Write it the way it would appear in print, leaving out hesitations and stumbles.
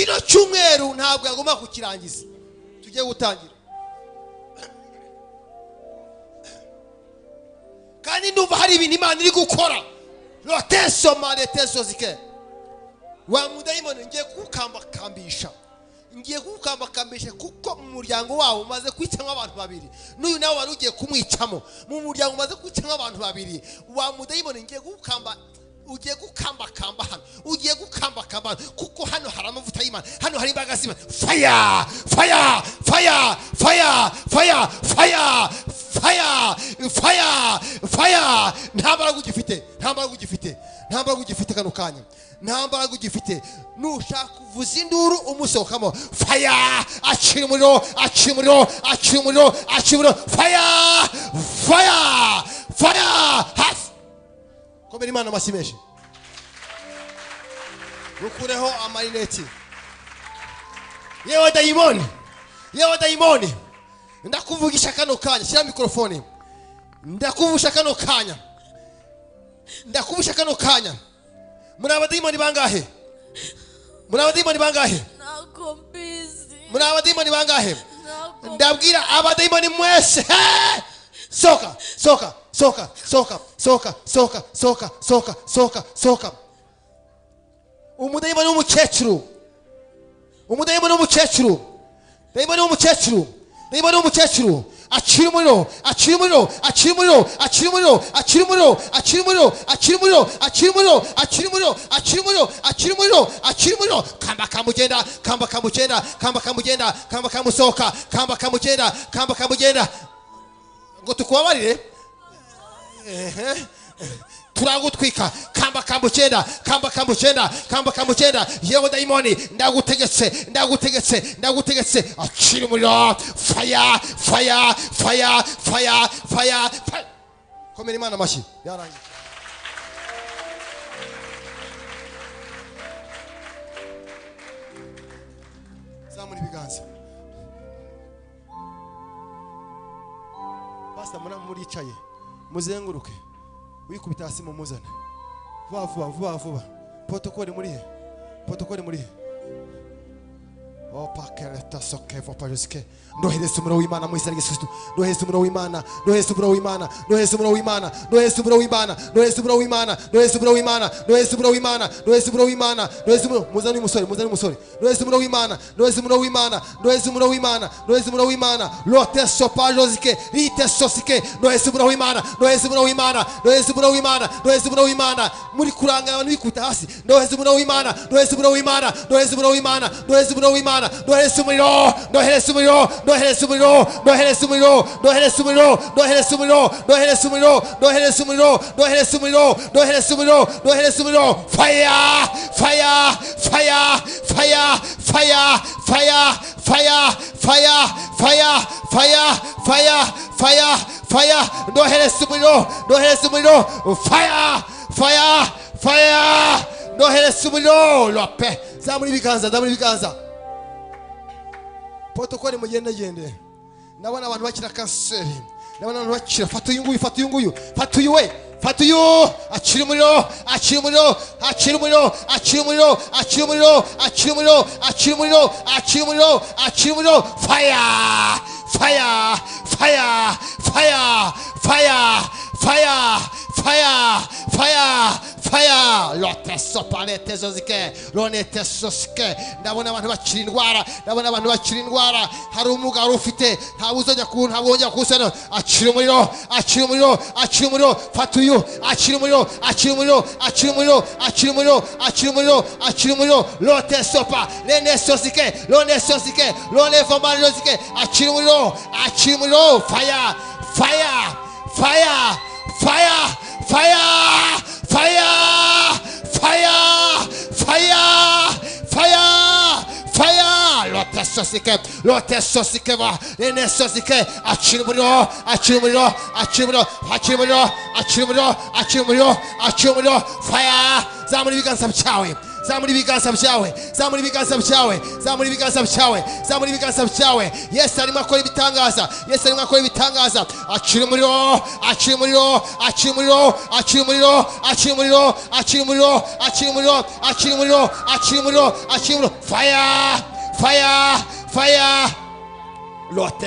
kino cyumweru ntabwo yagomba kukirangiza. Tugiye gutangira kandi ndumva hari ibintu Imana iri gukora. Loteso maleteso zike wa mudayimoni ngiye kukambakambisha, ngiye kukambakambisha kuko mu muryango wawo umaze kwicamo abantu babiri, n'uyu nawe wari ugiye kumwicamo mu muryango umaze kwicamo abantu babiri. Wa mudayimoni ngiye gukamba, ugiye gukambakamba hano, ugiye gukambakamba kuko hano hari amavuta y'Imana, hano hari imbaraga z'Imana. Fire fire fire fire fire fire fire fire fire. Ntambara gugifite, ntambara gugifite, ntambara gugifite kano kanya, ntambara gugifite. Nushaka kuvuza induru umusohokamo. Fire akiri umuriro, akiri umuriro, akiri umuriro, akiri umuriro. Fire fire fire. Komera Imana amashyi menshi. Rukureho amarineti. Yewe dayimoni, yewe dayimoni, ndakuvugisha kano kanya. Shyira mikrofone. Ndakuvugisha kano kanya, ndakuvugisha kano kanya. Muri abadayimoni bangahe? Muri abadayimoni bangahe? Nako busy. Muri abadayimoni bangahe? Ndabwira abadayimoni mwese. Soka, soka, soka, soka, soka, soka, soka, soka, soka, soka. Umudayimoni w'umukecuru, umudayimoni w'umukecuru, dayimoni w'umukecuru, dayimoni w'umukecuru. Akiri umuriro, akiri umuriro, akiri umuriro, akiri umuriro, akiri umuriro, akiri umuriro, akiri umuriro, akiri umuriro, akiri umuriro, akiri umuriro, akiri umuriro, akiri umuriro. Kamba kamugenda, kamba kamugenda, kamba kamugenda, kamba kamusohoka, kamba kamugenda, kamba kamugenda. Ngo tukubabarire turagutwika. Kamba kamugenda, kamba kamugenda, kamba kamugenda. Yewe dayimoni ndagutegetse, ndagutegetse, ndagutegetse. Akiri umuriro. Fire fire fire fire fire fire. Komera Imana amashyi. Yarangiye. Zamura ibiganza. Basta muricaye muzenguruke, wikubita hasi mu muzana. Vuba vuba vuba vuba. Protokole muri he? Protokole muri he? Opakereta sokevo pajuske. Ndohereza umuriro w'Imana mu izina ry'Yesu Kristo. Ndohereza umuriro w'Imana, ndohereza umuriro w'Imana, ndohereza umuriro w'Imana, ndohereza umuriro w'Imana, ndohereza umuriro w'Imana, ndohereza umuriro w'Imana, ndohereza umuriro w'Imana, ndohereza umuriro w'Imana, ndohereza umuriro. Muzani umusore, muzani umusore. Ndohereza umuriro w'Imana, ndohereza umuriro w'Imana, ndohereza umuriro w'Imana, ndohereza umuriro w'Imana. Lote sopajozike, rite sosike. Ndohereza umuriro w'Imana, ndohereza umuriro w'Imana, ndohereza umuriro w'Imana, ndohereza umuriro w'Imana. Muri kuranga abantu bikubita hasi. Ndohereza umuriro w'Imana, ndohereza umuriro w'Imana, ndohereza umuriro w'Imana, ndohereza umuriro w'Imana, ndohereza umuriro, ndohereza umuriro, ndohereza umuriro, ndohereza umuriro, ndohereza umuriro, ndohereza umuriro, ndohereza umuriro, ndohereza umuriro, ndohereza umuriro, ndohereza umuriro, ndohereza umuriro. Fire fire fire fire fire fire fire fire fire fire fire fire fire. Ndohereza umuriro, ndohereza umuriro. Fire fire fire. Ndohereza umuriro. Lope. Zamura ibiganza, zamura ibiganza. Protokole mugende gende. Nabona abantu bakira kanseri, nabona abantu bakira. Fata uyu nguyu, fata uyu nguyu, fata uyu we, fata uyu. Akiri umuriro, akiri umuriro, akiri umuriro, akiri umuriro, akiri umuriro, akiri umuriro, akiri umuriro, akiri umuriro, akiri umuriro. Fire fire fire fire fire fire fire fire fire. Lote sopalete zozike, lonete sosike. Ndabona abantu bakira indwara, ndabona abantu bakira indwara. Hari umugabo ufite nta uzojya kusana. Akiri umuriro, akiri umuriro, akiri umuriro. Fata uyu. Akiri umuriro, akiri umuriro, akiri umuriro, akiri umuriro, akiri umuriro, akiri umuriro. Lote sopa, lene sosike, lone sosike, lone fomari zozike. Akiri umuriro, akiri umuriro. Fire fire fire fire fire fire fire fire fire fire. Lote sosike, lote sosike va, lene sosike. Akiri umuriro, akiri umuriro, akiri umuriro, akiri umuriro, akiri umuriro, akiri umuriro, akiri umuriro. Fire. Zamura ibiganza byawe, zamura ibiganza byawe, zamura ibiganza byawe, zamura ibiganza byawe, zamura ibiganza byawe. Yesu arimo akora ibitangaza, Yesu arimo akora ibitangaza. Acira umuriro, acira umuriro, acira umuriro, acira umuriro, acira umuriro, acira umuriro, acira umuriro, acira umuriro, acira umuriro, acira umuriro. Fire, fire, fire. Lord,